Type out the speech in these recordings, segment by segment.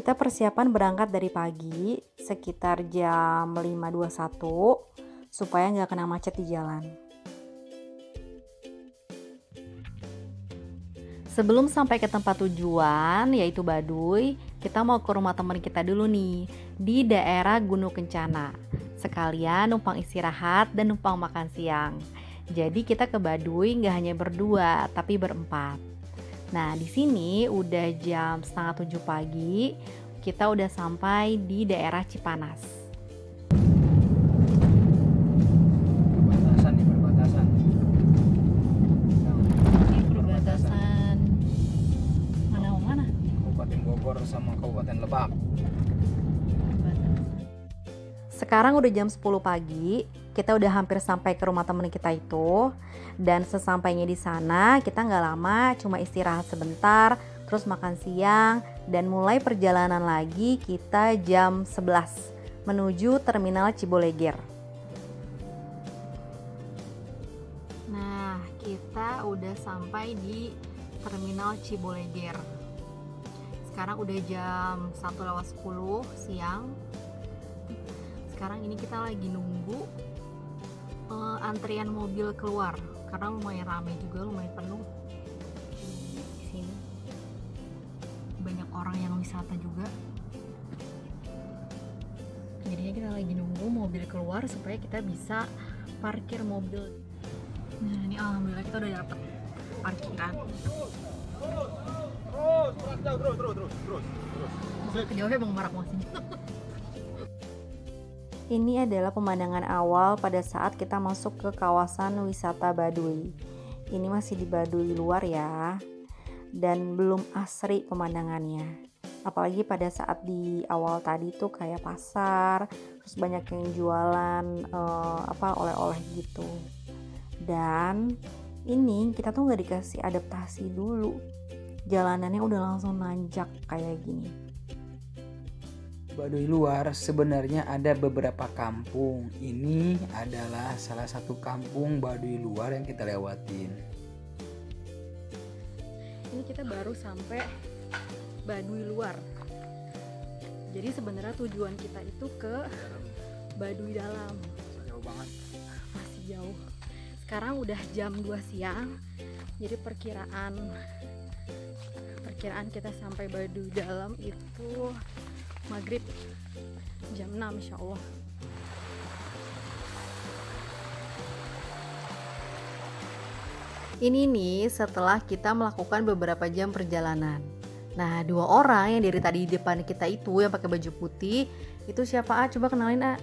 Kita persiapan berangkat dari pagi sekitar jam 5.21 supaya nggak kena macet di jalan. Sebelum sampai ke tempat tujuan yaitu Baduy, kita mau ke rumah teman kita dulu nih di daerah Gunung Kencana. Sekalian numpang istirahat dan numpang makan siang. Jadi kita ke Baduy nggak hanya berdua tapi berempat. Nah di sini udah jam 6:30 pagi, kita udah sampai di daerah Cipanas. Sama Kabupaten Lebak. Sekarang udah jam 10 pagi, kita udah hampir sampai ke rumah temen kita itu. Dan sesampainya di sana, kita nggak lama, cuma istirahat sebentar, terus makan siang, dan mulai perjalanan lagi kita jam 11 menuju Terminal Ciboleger. Nah, kita udah sampai di Terminal Ciboleger. Sekarang udah jam 1:10 siang. Sekarang ini kita lagi nunggu antrian mobil keluar karena lumayan ramai juga, lumayan penuh di sini. Banyak orang yang wisata juga. Jadinya kita lagi nunggu mobil keluar supaya kita bisa parkir mobil. Nah, ini alhamdulillah kita udah dapet parkiran. Terus. Kejauhnya Bang Marak masih. Ini adalah pemandangan awal pada saat kita masuk ke kawasan wisata Baduy. Ini masih di Baduy luar ya, dan belum asri pemandangannya. Apalagi pada saat di awal tadi tuh kayak pasar, terus banyak yang jualan oleh-oleh gitu. Dan ini kita tuh nggak dikasih adaptasi dulu. Jalanannya udah langsung nanjak kayak gini. Baduy luar sebenarnya ada beberapa kampung. Ini adalah salah satu kampung Baduy luar yang kita lewatin. Ini kita baru sampai Baduy luar. Jadi sebenarnya tujuan kita itu ke Baduy dalam. Jauh banget. Masih jauh. Sekarang udah jam 2 siang. Jadi perkiraan kita sampai Baduy dalam itu maghrib jam 6 insya Allah. Ini nih setelah kita melakukan beberapa jam perjalanan. Nah, 2 orang yang dari tadi di depan kita itu yang pakai baju putih itu siapa? Coba kenalin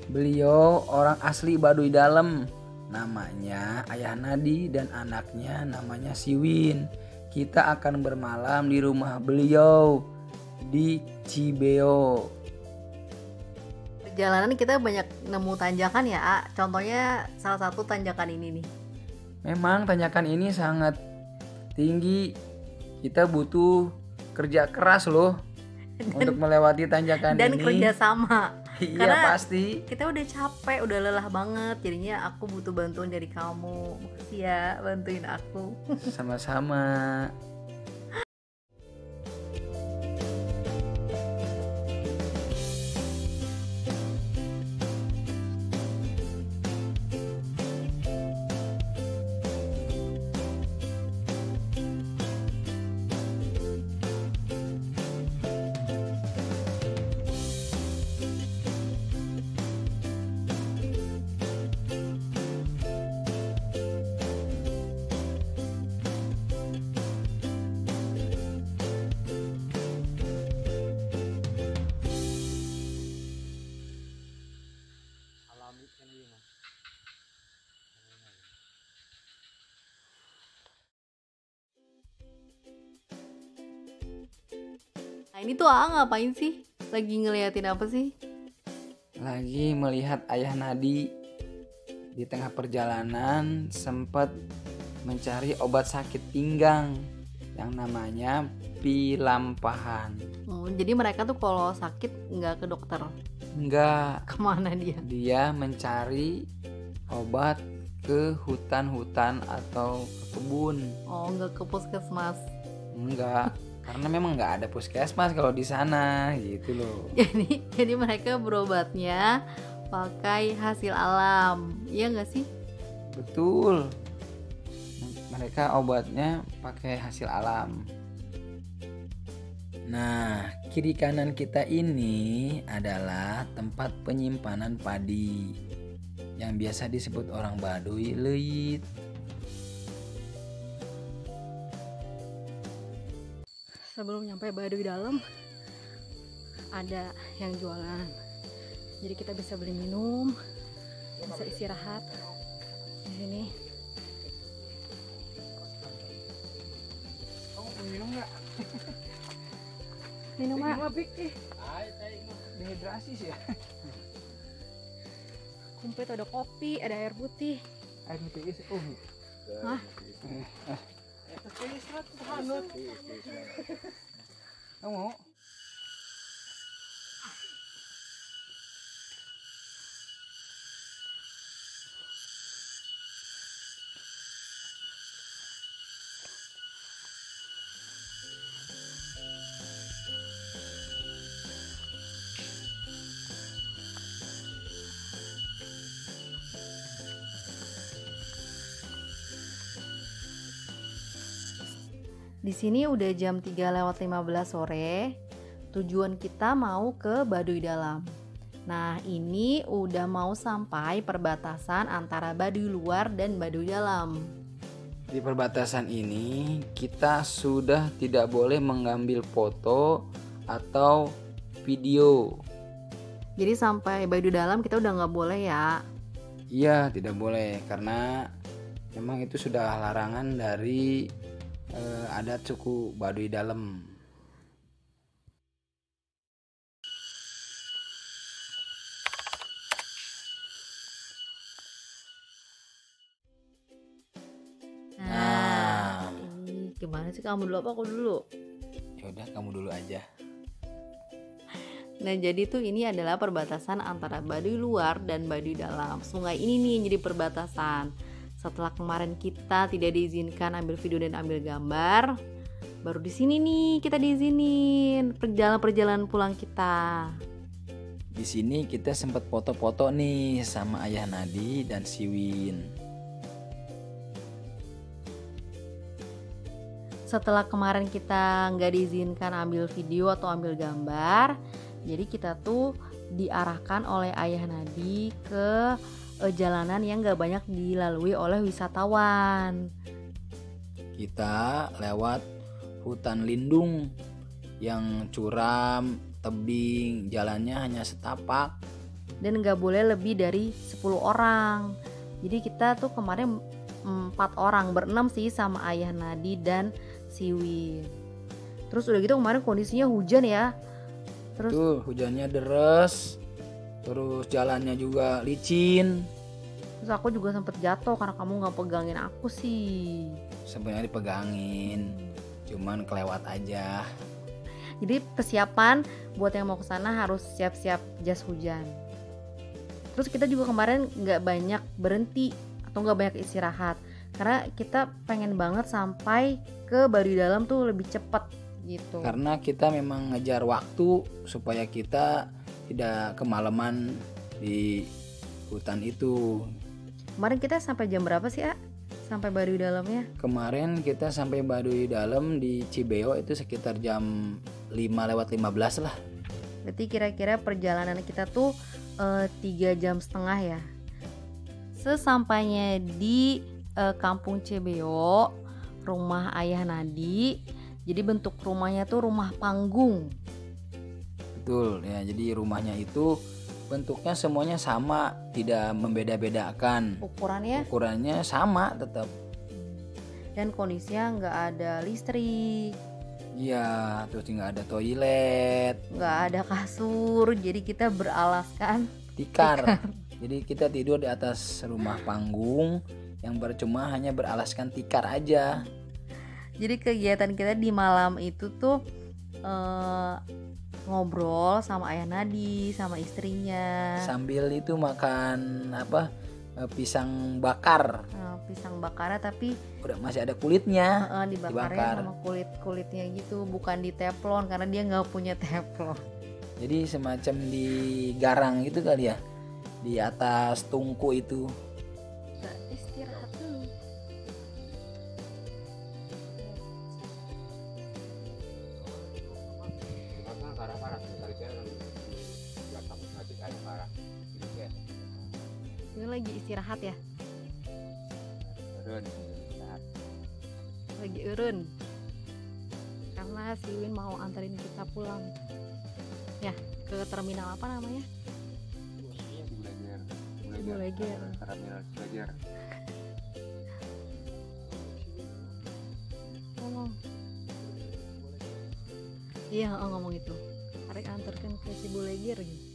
Beliau orang asli Baduy dalam. Namanya Ayah Nadi dan anaknya namanya Siwin. Kita akan bermalam di rumah beliau di Cibeo. Perjalanan kita banyak nemu tanjakan ya, contohnya salah satu tanjakan ini nih. Memang tanjakan ini sangat tinggi. Kita butuh kerja keras loh untuk melewati tanjakan dan ini. Dan kerja sama. Iya karena pasti. Kita udah capek, udah lelah banget. Jadinya aku butuh bantuan dari kamu. Makasih ya bantuin aku. Sama-sama. Nah ini tuh ngapain sih? Lagi ngeliatin apa sih? Lagi melihat Ayah Nadi di tengah perjalanan sempat mencari obat sakit pinggang yang namanya pilampahan. Jadi mereka tuh kalau sakit nggak ke dokter? Enggak. Kemana dia? Dia mencari obat ke hutan-hutan atau ke kebun. Oh, nggak ke puskesmas? Enggak. Karena memang nggak ada puskesmas kalau di sana gitu loh. Jadi mereka berobatnya pakai hasil alam, iya nggak sih? Betul. Mereka obatnya pakai hasil alam. Nah, kiri kanan kita ini adalah tempat penyimpanan padi yang biasa disebut orang Baduy leuit. Sebelum nyampe Baduy dalam ada yang jualan, jadi kita bisa beli minum, bisa istirahat di sini. Kamu mau minum nggak? Minum Mak. Dehidrasi sih ya. Komplit, ada kopi, ada air putih. Air putih sih. Hah? Kamu mau? Di sini udah jam 3:15 sore. Tujuan kita mau ke Baduy Dalam. Nah, ini udah mau sampai perbatasan antara Baduy Luar dan Baduy Dalam. Di perbatasan ini kita sudah tidak boleh mengambil foto atau video. Jadi sampai Baduy Dalam kita udah nggak boleh ya. Iya, tidak boleh karena memang itu sudah larangan dari adat suku Baduy Dalam. Nah, ini gimana sih, kamu dulu apa aku dulu? Ya udah, kamu dulu aja. Nah, jadi tuh ini adalah perbatasan antara Baduy Luar dan Baduy Dalam. Sungai ini nih yang jadi perbatasan. Setelah kemarin kita tidak diizinkan ambil video dan ambil gambar, baru di sini nih kita diizinin perjalanan pulang kita. Di sini kita sempat foto-foto nih sama Ayah Nadi dan Siwin. Setelah kemarin kita nggak diizinkan ambil video atau ambil gambar, jadi kita tuh diarahkan oleh Ayah Nadi ke jalanan yang gak banyak dilalui oleh wisatawan. Kita lewat hutan lindung yang curam, tebing, jalannya hanya setapak. Dan gak boleh lebih dari 10 orang. Jadi kita tuh kemarin 4 orang, berenam sih sama Ayah Nadi dan Siwin. Terus udah gitu kemarin kondisinya hujan ya. Terus Tuh hujannya deres, terus jalannya juga licin. Terus aku juga sempet jatuh karena kamu gak pegangin aku sih. Sebenarnya dipegangin, cuman kelewat aja. Jadi persiapan buat yang mau ke sana harus siap-siap jas hujan. Terus kita juga kemarin nggak banyak berhenti atau nggak banyak istirahat karena kita pengen banget sampai ke Baduy Dalam tuh lebih cepat gitu. Karena kita memang ngejar waktu supaya kita tidak kemalaman di hutan itu. Kemarin kita sampai jam berapa sih, A? Sampai Baduy Dalamnya? Kemarin kita sampai Baduy Dalam di Cibeo itu sekitar jam 5:15 lah. Berarti kira-kira perjalanan kita tuh 3,5 jam ya. Sesampainya di kampung Cibeo, rumah Ayah Nadi. Jadi bentuk rumahnya tuh rumah panggung. Betul ya, jadi rumahnya itu bentuknya semuanya sama, tidak membeda-bedakan. Ukurannya sama tetap. Dan kondisinya nggak ada listrik. Iya, terus nggak ada toilet, nggak ada kasur, jadi kita beralaskan tikar. Jadi kita tidur di atas rumah panggung yang cuma hanya beralaskan tikar aja. Jadi kegiatan kita di malam itu tuh ngobrol sama Ayah Nadi, sama istrinya. Sambil itu makan pisang bakar. Pisang bakarnya tapi Udah masih ada kulitnya. dibakarnya sama kulitnya gitu, bukan di teflon karena dia nggak punya teflon. Jadi semacam digarang gitu kali ya, di atas tungku itu. Kita istirahat dulu. Ini lagi istirahat ya? Lagi eureun. Karena si Win mau anterin kita pulang. Ya, ke terminal apa namanya? Cibuleger. Ngomong. Iya, ngomong itu. Arek anterkan ke Cibuleger gitu.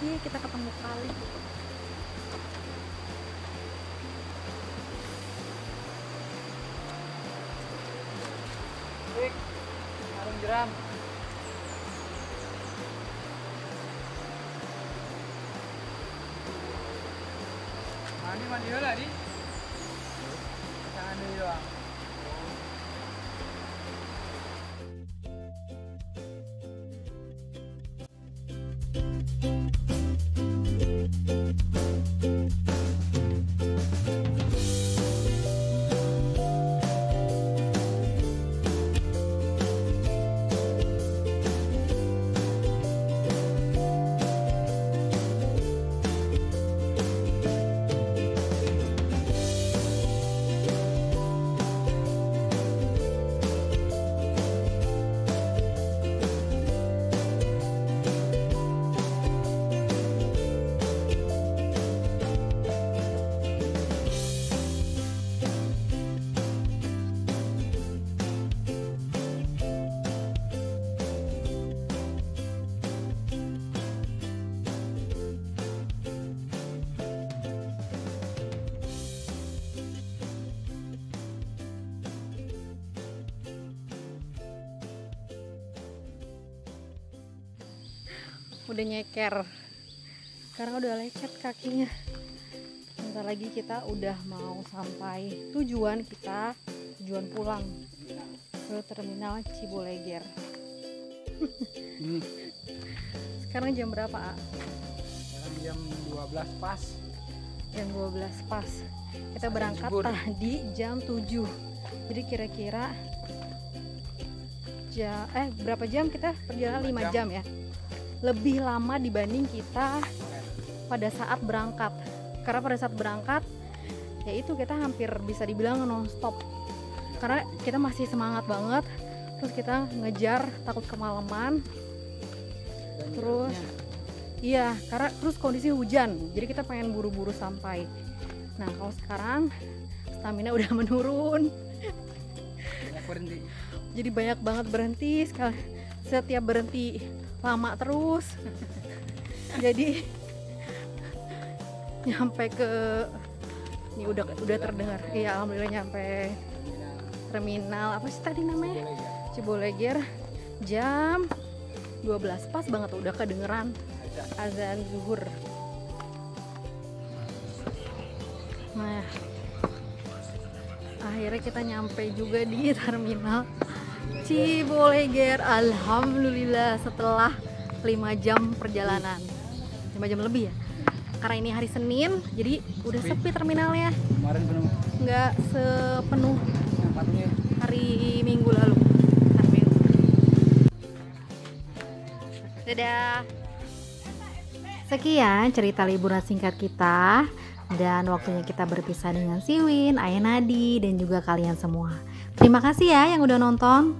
Iya, kita ketemu kali. Sarung jeram. Mandi heula di. Jangan deui doang. Udah nyeker karena udah lecet kakinya. Bentar lagi kita udah mau sampai tujuan kita, tujuan pulang ke terminal Cibuleger. Sekarang jam berapa, A? Sekarang jam 12 pas. Jam 12 pas. Kita berangkat Jebur. tadi jam 7. Jadi kira-kira berapa jam kita perjalanan? 5 jam ya. Lebih lama dibanding kita pada saat berangkat. Karena pada saat berangkat ya itu kita hampir bisa dibilang non-stop. Karena kita masih semangat banget. Terus kita ngejar takut kemalaman. Terus iya, karena terus kondisi hujan. Jadi kita pengen buru-buru sampai. Nah, kalau sekarang stamina udah menurun. Berhenti. Jadi banyak banget berhenti sekali. Setiap berhenti lama terus. Jadi nyampe ke ini udah terdengar. Iya, alhamdulillah nyampe terminal apa sih tadi namanya? Cibuleger jam 12 pas banget, udah kedengeran azan zuhur. Nah, akhirnya kita nyampe juga di terminal Cibuleger, alhamdulillah, setelah 5 jam perjalanan, 5 jam lebih ya, karena ini hari Senin jadi udah sepi terminalnya, Kemarin penuh. nggak sepenuh Yang patungnya. hari Minggu lalu. Dadah. Sekian cerita liburan singkat kita, dan waktunya kita berpisah dengan si Win, Ayah Nadi, dan juga kalian semua. Terima kasih ya yang udah nonton.